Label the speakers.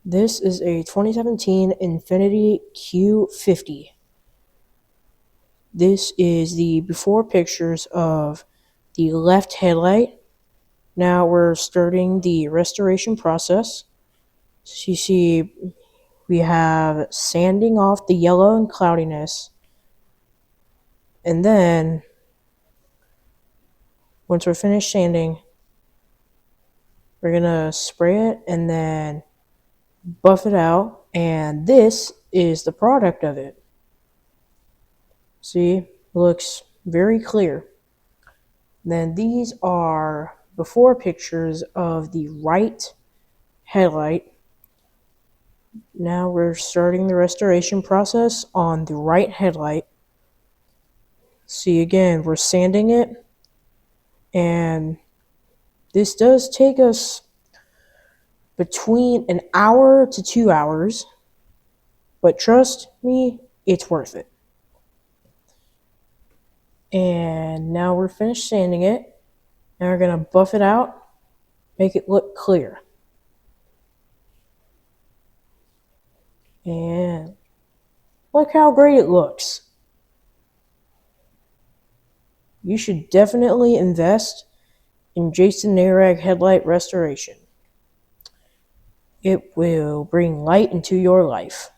Speaker 1: This is a 2017 Infiniti Q50. This is the before pictures of the left headlight. Now we're starting the restoration process. So you see we have sanding off the yellow and cloudiness. And then once we're finished sanding, we're going to spray it and then buff it out. And this is the product of it. See, it looks very clear. Then these are before pictures of the right headlight. Now we're starting the restoration process on the right headlight. See, again, we're sanding it, and this does take us between an hour to 2 hours, but trust me, it's worth it. And now we're finished sanding it. Now we're going to buff it out, make it look clear. And look how great it looks. You should definitely invest in Jayson Narag headlight restoration. It will bring light into your life.